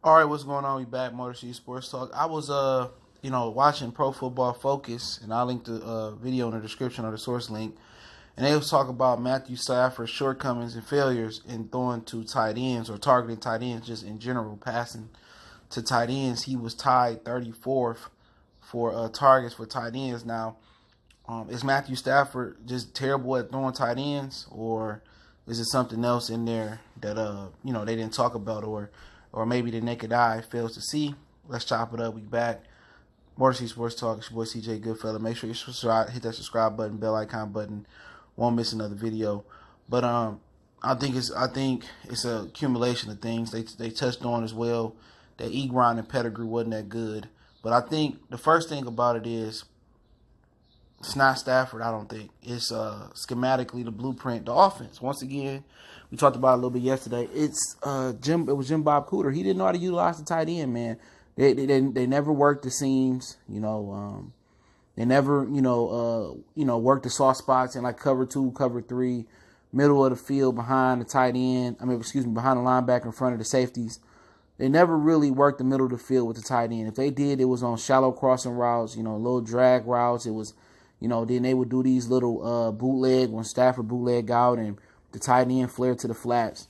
All right, what's going on? We back, Motor City Sports Talk. I was watching Pro Football Focus, and I'll link the video in the description or the source link. And they was talking about Matthew Stafford's shortcomings and failures in throwing to tight ends or targeting tight ends, just in general, passing to tight ends. He was tied 34th for targets for tight ends. Now, is Matthew Stafford just terrible at throwing tight ends, or is it something else in there that they didn't talk about, or maybe the naked eye fails to see? Let's chop it up. We back. Motor City Sports Talk. It's your boy CJ Goodfella. Make sure you subscribe, hit that subscribe button, bell icon button. Won't miss another video. But I think it's a accumulation of things. They touched on as well that Ebron and pedigree wasn't that good. But I think the first thing about it is it's not Stafford. I don't think it's schematically the blueprint, the offense. Once again, we talked about it a little bit yesterday. It was Jim Bob Cooter. He didn't know how to utilize the tight end, man. They never worked the seams, They never, worked the soft spots in like cover 2, cover 3, middle of the field behind the tight end. Behind the linebacker in front of the safeties. They never really worked the middle of the field with the tight end. If they did, it was on shallow crossing routes, little drag routes. It was, then they would do these little bootleg when Stafford bootleg out and the tight end flare to the flats.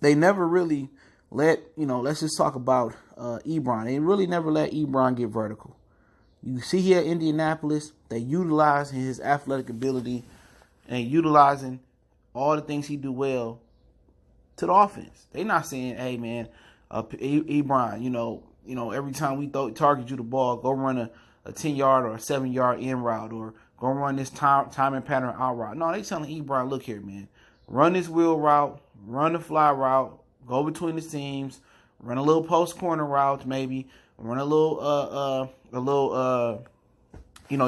They never really let's just talk about Ebron. They really never let Ebron get vertical. You see here at Indianapolis, they utilizing his athletic ability and utilizing all the things he do well to the offense. They not saying, hey man, Ebron, every time we target you the ball, go run a 10-yard or a 7-yard in route, or go run this timing pattern out route. No, they telling Ebron, look here, man, run this wheel route, run the fly route, go between the seams, run a little post corner route, maybe run a little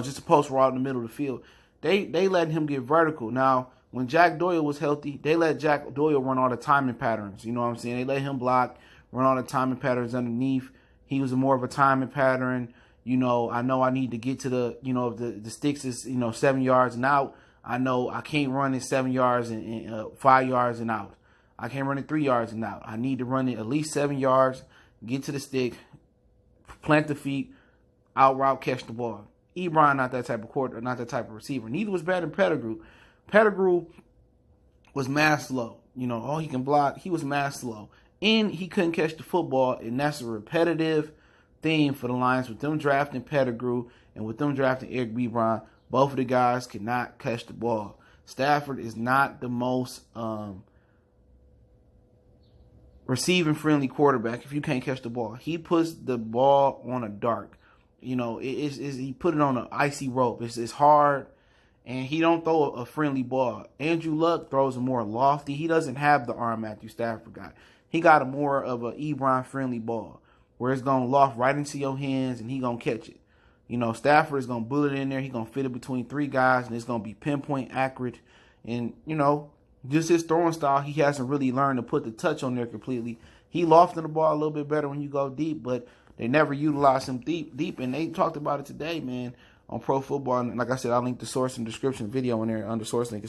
just a post route in the middle of the field. They letting him get vertical. Now, when Jack Doyle was healthy, they let Jack Doyle run all the timing patterns. You know what I'm saying? They let him block, run all the timing patterns underneath. He was more of a timing pattern. I know I need to get to the, if the sticks is, 7 yards and out. I know I can't run it 7 yards and 5 yards and out. I can't run it 3 yards and out. I need to run it at least 7 yards, get to the stick, plant the feet, out route, catch the ball. Ebron not that type of quarter, not that type of receiver. Neither was bad in Pettigrew. Pettigrew was mad slow. All he can block, he was mad slow. And he couldn't catch the football, and that's a repetitive theme for the Lions with them drafting Pettigrew and with them drafting Eric Ebron. Both of the guys could not catch the ball. Stafford is not the most receiving friendly quarterback if you can't catch the ball. He puts the ball on a dart. He put it on an icy rope. It's hard, and he don't throw a friendly ball. Andrew Luck throws a more lofty. He doesn't have the arm Matthew Stafford got. He got a more of a Ebron friendly ball where it's gonna loft right into your hands and he gonna catch it. Stafford is gonna bullet it in there. He gonna fit it between 3 guys, and it's gonna be pinpoint accurate. And just his throwing style, he hasn't really learned to put the touch on there completely. He lofting the ball a little bit better when you go deep, but they never utilize him deep. And they talked about it today, man, on Pro Football. And like I said, I'll link the source and description video in there, under source link,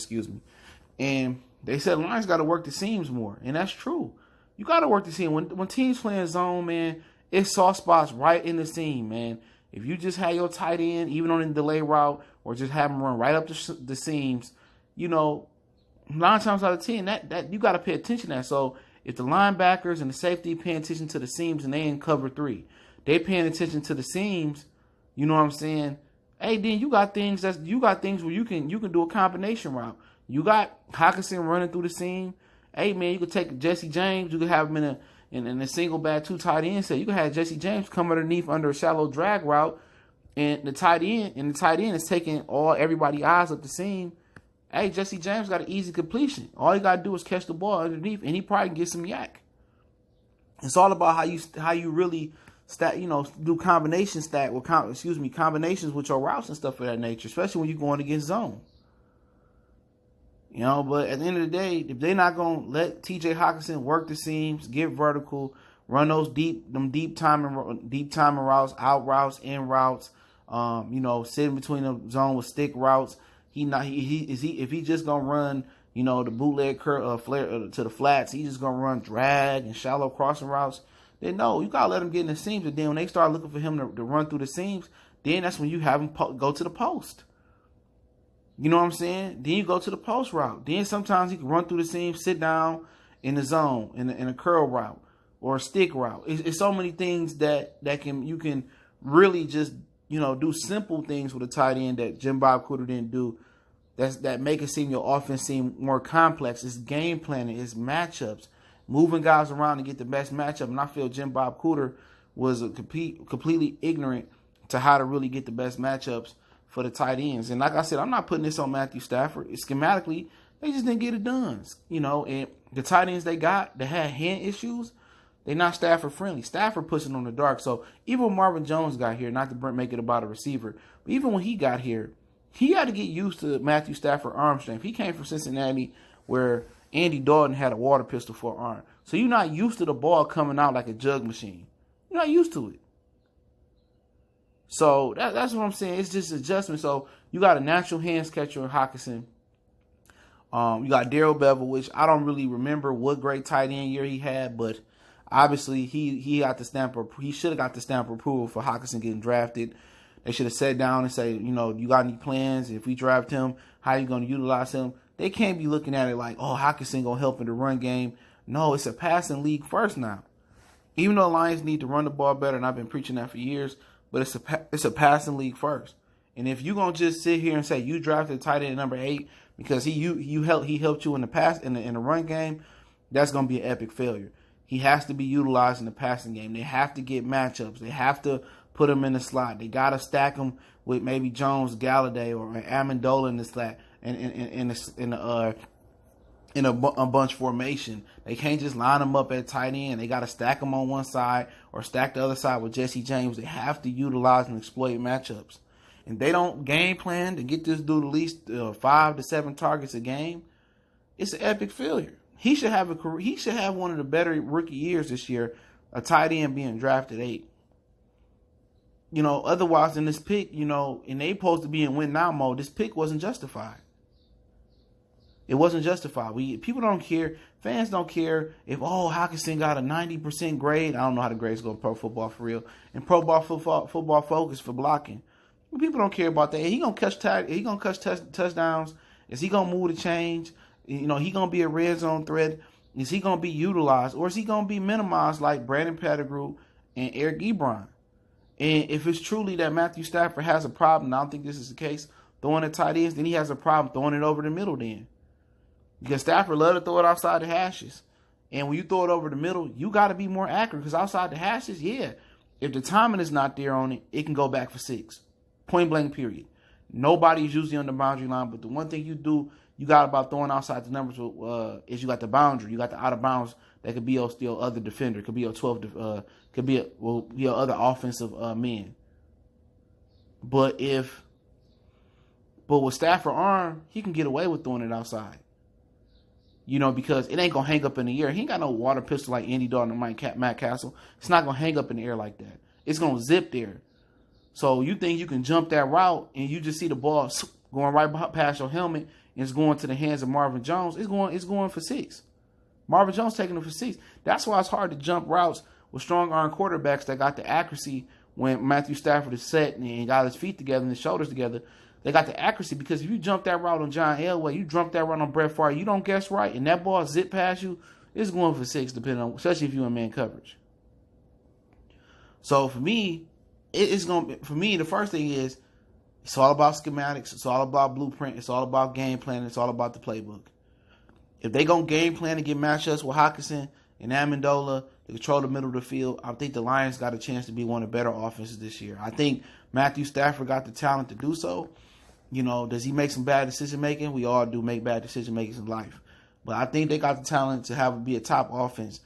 And they said Lions got to work the seams more. And that's true. You got to work the seam. When teams playing zone, man, it's soft spots right in the seam, man. If you just have your tight end, even on a delay route, or just have him run right up the seams, 9 times out of 10, that you got to pay attention to that. So if the linebackers and the safety paying attention to the seams and they in cover 3, they paying attention to the seams, you know what I'm saying? Hey, then you got things where you can do a combination route. You got Hawkinson running through the seam. Hey man, you could take Jesse James, you could have him in a single back 2 tight end set. You can have Jesse James come underneath under a shallow drag route, and the tight end is taking everybody's eyes up the seam. Hey, Jesse James got an easy completion. All he got to do is catch the ball underneath, and he probably can get some yak. It's all about how you really do combinations with your routes and stuff of that nature, especially when you're going against zone. But at the end of the day, if they're not going to let TJ Hawkinson work the seams, get vertical, run those deep timing routes, out routes, in routes, sitting between the zone with stick routes, if he just gonna run the bootleg flare to the flats, he's just gonna run drag and shallow crossing routes. then no, you gotta let him get in the seams. And then when they start looking for him to run through the seams, then that's when you have him go to the post. You know what I'm saying? Then you go to the post route. Then sometimes he can run through the seams, sit down in the zone, in a curl route or a stick route. It's so many things that you can really just, do simple things with a tight end that Jim Bob Cooter didn't do. That make it seem your offense seem more complex. It's game planning, it's matchups, moving guys around to get the best matchup. And I feel Jim Bob Cooter was completely ignorant to how to really get the best matchups for the tight ends. And like I said, I'm not putting this on Matthew Stafford. Schematically, they just didn't get it done. And the tight ends they got that had hand issues, they're not Stafford friendly. Stafford puts it on the dark. So even when Marvin Jones got here, not to make it about a receiver, but even when he got here, he had to get used to Matthew Stafford arm strength. He came from Cincinnati where Andy Dalton had a water pistol for an arm. So you're not used to the ball coming out like a jug machine. You're not used to it. So that's what I'm saying. It's just adjustment. So you got a natural hands catcher in Hawkinson. You got Darrell Bevel, which I don't really remember what great tight end year he had, but obviously he got the stamp. He should have got the stamp of approval for Hawkinson getting drafted. They should have sat down and say, you got any plans? If we draft him, how are you going to utilize him? They can't be looking at it like, oh, Hawkinson going to help in the run game. No, it's a passing league first now. Even though the Lions need to run the ball better, and I've been preaching that for years, but it's a passing league first. And if you're going to just sit here and say you drafted tight end number 8 because he helped you in the pass in the run game, that's going to be an epic failure. He has to be utilized in the passing game. They have to get matchups. They have to put him in the slot. They got to stack him with maybe Jones, Galladay, or Amendola in the slot in a bunch formation. They can't just line them up at tight end. They got to stack them on one side or stack the other side with Jesse James. They have to utilize and exploit matchups. And they don't game plan to get this dude at least 5 to 7 targets a game. It's an epic failure. He should have one of the better rookie years this year. A tight end being drafted 8. Otherwise in this pick, and they supposed to be in win now mode, this pick wasn't justified. It wasn't justified. People don't care. Fans don't care if, Hawkinson got a 90% grade. I don't know how the grades go in pro football for real. And pro football focus for blocking. People don't care about that. He gonna catch touchdowns. Is he gonna move the change? He gonna be a red zone threat. Is he gonna be utilized, or is he gonna be minimized like Brandon Pettigrew and Eric Ebron? And if it's truly that Matthew Stafford has a problem, and I don't think this is the case, throwing at tight ends, then he has a problem throwing it over the middle then. Because Stafford loves to throw it outside the hashes. And when you throw it over the middle, you got to be more accurate. Because outside the hashes, if the timing is not there on it, it can go back for 6. Point blank, period. Nobody's usually on the boundary line. But the one thing you got about throwing outside the numbers is you got the boundary. You got the out of bounds that could be your still other defender. Could be your 12, could be your other offensive men. But with Stafford arm, he can get away with throwing it outside. Because it ain't going to hang up in the air. He ain't got no water pistol like Andy Dalton or Matt Castle. It's not going to hang up in the air like that. It's going to zip there. So you think you can jump that route and you just see the ball going right past your helmet and it's going to the hands of Marvin Jones. It's going for 6. Marvin Jones taking it for 6. That's why it's hard to jump routes with strong arm quarterbacks that got the accuracy when Matthew Stafford is set and got his feet together and his shoulders together. They got the accuracy because if you jump that route on John Elway, you jump that route on Brett Favre, you don't guess right, and that ball zip past you, it's going for 6, depending on, especially if you're in man coverage. So for me, the first thing is it's all about schematics, it's all about blueprint, it's all about game plan, it's all about the playbook. If they gonna game plan to get matchups with Hawkinson and Amendola to control the middle of the field, I think the Lions got a chance to be one of the better offenses this year. I think Matthew Stafford got the talent to do so. Does he make some bad decision making? We all do make bad decision makings in life. But I think they got the talent to be a top offense.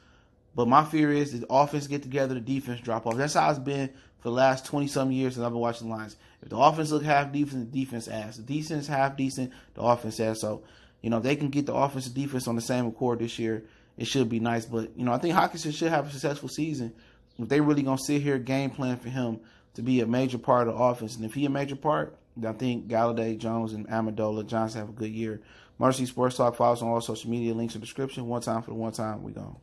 But my fear is the offense get together, the defense drop off. That's how it's been for the last 20-some years since I've been watching the Lions. If the offense look half decent, the defense ass. The defense half decent, the offense ass. So, if they can get the offense and defense on the same accord this year, it should be nice. But, I think Hawkinson should have a successful season if they really going to sit here game plan for him to be a major part of the offense. And if he a major part, I think Galladay, Jones, and Amendola, Johnson have a good year. Motor City Sports Talk. Follow us on all social media. Links in the description. One time for the one time. We gone.